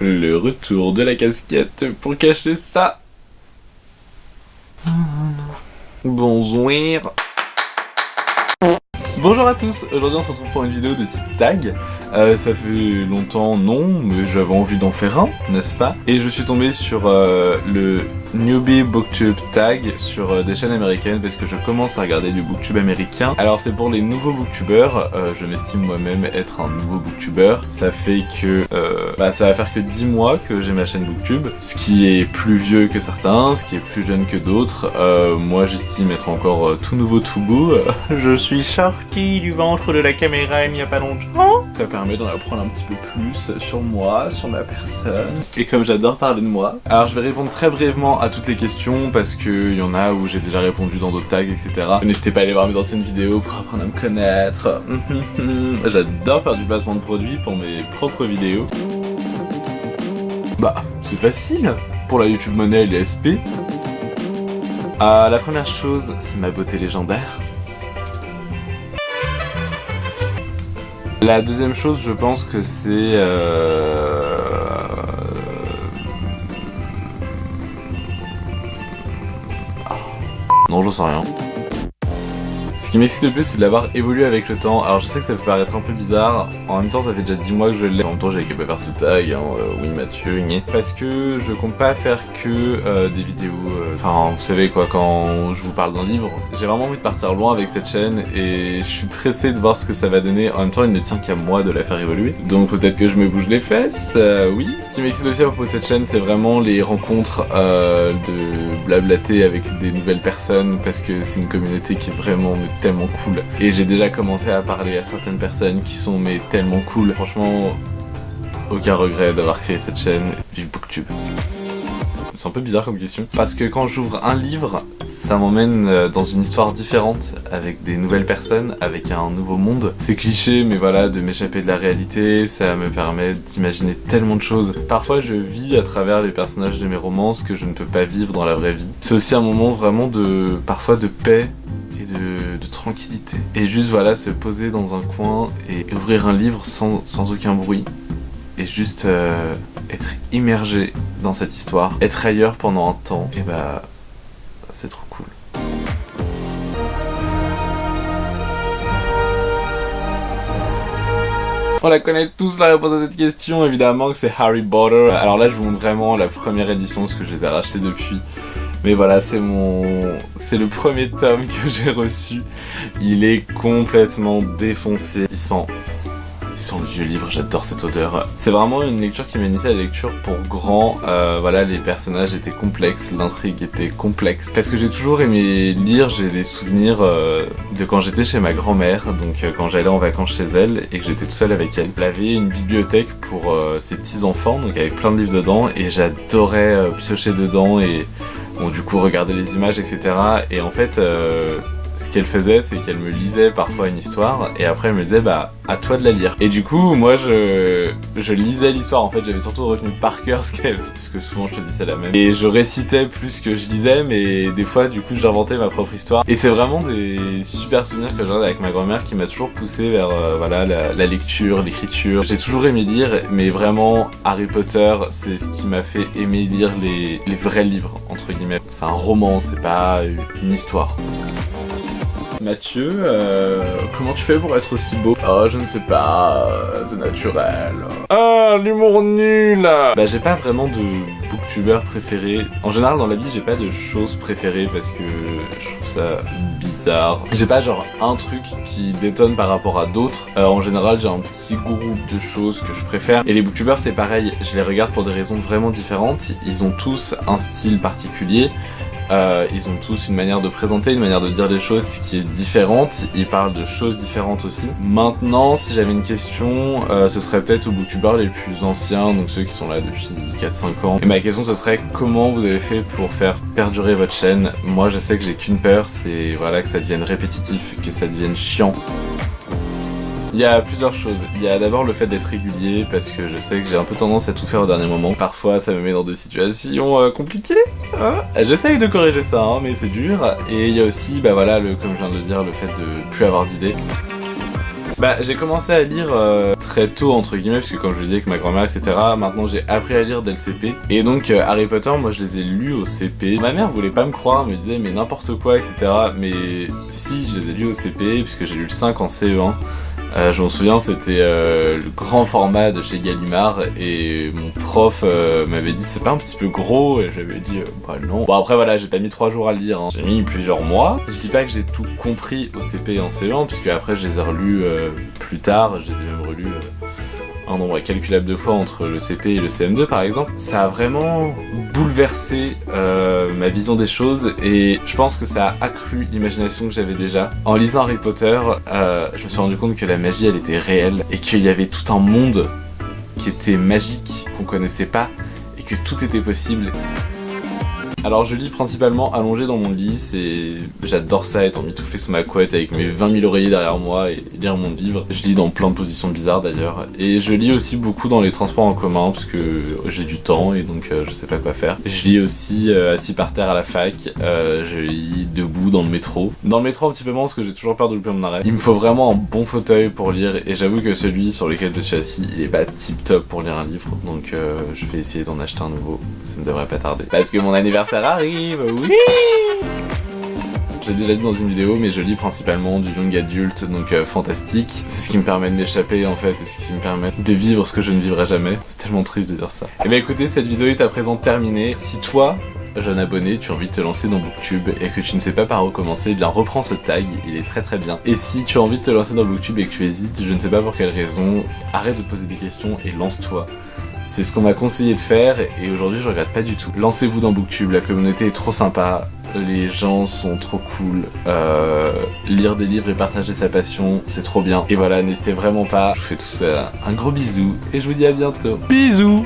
Le retour de la casquette pour cacher ça. Bonjour. Bonjour à tous, aujourd'hui on se retrouve pour une vidéo de type tag. Ça fait longtemps non, mais j'avais envie d'en faire un, n'est-ce pas? Et je suis tombé sur le Newbie Booktube tag sur des chaînes américaines parce que je commence à regarder du booktube américain. Alors c'est pour les nouveaux booktubeurs, je m'estime moi-même être un nouveau booktubeur. Ça fait que ça va faire que 10 mois que j'ai ma chaîne booktube, ce qui est plus vieux que certains, ce qui est plus jeune que d'autres. Moi j'estime être encore tout nouveau tout beau. Je suis sorti du ventre de la caméra il n'y a pas longtemps. Ça permet d'en apprendre un petit peu plus sur moi, sur ma personne. Et comme j'adore parler de moi, alors je vais répondre très brièvement à toutes les questions parce qu'il y en a où j'ai déjà répondu dans d'autres tags, etc. N'hésitez pas à aller voir mes anciennes vidéos pour apprendre à me connaître. J'adore faire du placement de produits pour mes propres vidéos. Bah, c'est facile pour la YouTube Money et les SP. La première chose, c'est ma beauté légendaire. La deuxième chose, je pense que c'est non, j'en sais rien. Ce qui m'excite le plus, c'est de l'avoir évolué avec le temps. Alors je sais que ça peut paraître un peu bizarre, en même temps ça fait déjà 10 mois que je l'ai. En même temps j'avais qu'à pas faire ce tag, oui Mathieu, parce que je compte pas faire que des vidéos, enfin vous savez quoi, quand je vous parle d'un livre, j'ai vraiment envie de partir loin avec cette chaîne et je suis pressé de voir ce que ça va donner. En même temps il ne tient qu'à moi de la faire évoluer, donc peut-être que je me bouge les fesses, oui. Ce qui m'excite aussi à propos de cette chaîne, c'est vraiment les rencontres, de blablater avec des nouvelles personnes, parce que c'est une communauté qui est vraiment tellement cool. Et j'ai déjà commencé à parler à certaines personnes qui sont tellement cool. Franchement, aucun regret d'avoir créé cette chaîne. Vive Booktube. C'est un peu bizarre comme question, parce que quand j'ouvre un livre, ça m'emmène dans une histoire différente, avec des nouvelles personnes, avec un nouveau monde. C'est cliché, mais voilà, de m'échapper de la réalité, ça me permet d'imaginer tellement de choses. Parfois je vis à travers les personnages de mes romans ce que je ne peux pas vivre dans la vraie vie. C'est aussi un moment vraiment parfois de paix et de tranquillité. Et juste voilà, se poser dans un coin et ouvrir un livre sans aucun bruit. Et juste être immergé dans cette histoire. Être ailleurs pendant un temps, et bah c'est trop cool. On la connaît tous la réponse à cette question, évidemment que c'est Harry Potter. Alors là je vous montre vraiment la première édition parce que je les ai rachetés depuis. Mais voilà, c'est le premier tome que j'ai reçu. Il est complètement défoncé. Il sent le vieux livre, j'adore cette odeur. C'est vraiment une lecture qui m'a initié à la lecture pour grand. Voilà, les personnages étaient complexes, l'intrigue était complexe. Parce que j'ai toujours aimé lire, j'ai des souvenirs de quand j'étais chez ma grand-mère, donc quand j'allais en vacances chez elle et que j'étais tout seul avec elle. Elle avait une bibliothèque pour ses petits-enfants, donc avec plein de livres dedans, et j'adorais piocher dedans et bon, du coup regarder les images, etc. Et en fait, ce qu'elle faisait, c'est qu'elle me lisait parfois une histoire et après elle me disait bah à toi de la lire. Et du coup moi je lisais l'histoire, en fait j'avais surtout retenu par cœur ce qu'elle, parce que souvent je choisissais la même. Et je récitais plus que je lisais, mais des fois du coup j'inventais ma propre histoire. Et c'est vraiment des super souvenirs que j'ai avec ma grand-mère qui m'a toujours poussé vers voilà, la lecture, l'écriture. J'ai toujours aimé lire, mais vraiment Harry Potter c'est ce qui m'a fait aimer lire les vrais livres entre guillemets. C'est un roman, c'est pas une histoire. Mathieu, comment tu fais pour être aussi beau? Oh, je ne sais pas, c'est naturel. Ah, l'humour nul! Bah, j'ai pas vraiment de booktubeur préféré. En général, dans la vie, j'ai pas de choses préférées parce que je trouve ça bizarre. J'ai pas genre un truc qui détonne par rapport à d'autres. En général, j'ai un petit groupe de choses que je préfère. Et les booktubeurs, c'est pareil, je les regarde pour des raisons vraiment différentes. Ils ont tous un style particulier. Ils ont tous une manière de présenter, une manière de dire les choses qui est différente. Ils parlent de choses différentes aussi. Maintenant, si j'avais une question, ce serait peut-être aux booktueurs les plus anciens, donc ceux qui sont là depuis 4-5 ans. Et ma question ce serait comment vous avez fait pour faire perdurer votre chaîne? Moi je sais que j'ai qu'une peur, c'est voilà, que ça devienne répétitif, que ça devienne chiant. Il y a plusieurs choses. Il y a d'abord le fait d'être régulier, parce que je sais que j'ai un peu tendance à tout faire au dernier moment. Parfois ça me met dans des situations compliquées. J'essaye de corriger ça, hein, mais c'est dur. Et il y a aussi, bah voilà, comme je viens de le dire, le fait de plus avoir d'idées. Bah j'ai commencé à lire très tôt entre guillemets, parce que comme je le disais avec ma grand-mère etc, maintenant j'ai appris à lire dès le CP. Et donc Harry Potter, moi je les ai lus au CP. Ma mère voulait pas me croire, me disait mais n'importe quoi etc, mais si, je les ai lus au CP puisque j'ai lu le 5 en CE1. Je m'en souviens, c'était le grand format de chez Gallimard et mon prof m'avait dit c'est pas un petit peu gros, et j'avais dit bah non. Bon après voilà, j'ai pas mis 3 jours à le lire, hein. J'ai mis plusieurs mois. Je dis pas que j'ai tout compris au CP et en CE1 puisque après je les ai relus plus tard, je les ai même relus un nombre incalculable de fois entre le CP et le CM2 par exemple. Ça a vraiment bouleversé ma vision des choses et je pense que ça a accru l'imagination que j'avais déjà. En lisant Harry Potter, je me suis rendu compte que la magie elle était réelle et qu'il y avait tout un monde qui était magique, qu'on connaissait pas et que tout était possible. Alors je lis principalement allongé dans mon lit, j'adore ça, être emmitouflé sous ma couette avec mes 20 000 oreillers derrière moi et lire mon livre. Je lis dans plein de positions bizarres d'ailleurs. Et je lis aussi beaucoup dans les transports en commun parce que j'ai du temps et donc je sais pas quoi faire. Je lis aussi assis par terre à la fac, je lis debout dans le métro. Dans le métro un petit peu moins parce que j'ai toujours peur de louper mon arrêt. Il me faut vraiment un bon fauteuil pour lire et j'avoue que celui sur lequel je suis assis il est pas tip top pour lire un livre. Donc je vais essayer d'en acheter un nouveau, ça ne devrait pas tarder. Parce que mon anniversaire arrive, oui. Je l'ai déjà dit dans une vidéo, mais je lis principalement du young adulte, donc fantastique. C'est ce qui me permet de m'échapper en fait, et ce qui me permet de vivre ce que je ne vivrai jamais. C'est tellement triste de dire ça. Et bah écoutez, cette vidéo est à présent terminée. Si toi, jeune abonné, tu as envie de te lancer dans Booktube et que tu ne sais pas par où commencer, eh bien reprends ce tag, il est très très bien. Et si tu as envie de te lancer dans Booktube et que tu hésites, je ne sais pas pour quelle raison, arrête de te poser des questions et lance-toi. C'est ce qu'on m'a conseillé de faire et aujourd'hui je regrette pas du tout. Lancez-vous dans Booktube, la communauté est trop sympa, les gens sont trop cool, lire des livres et partager sa passion, c'est trop bien. Et voilà, n'hésitez vraiment pas, je vous fais tous un gros bisou et je vous dis à bientôt. Bisous.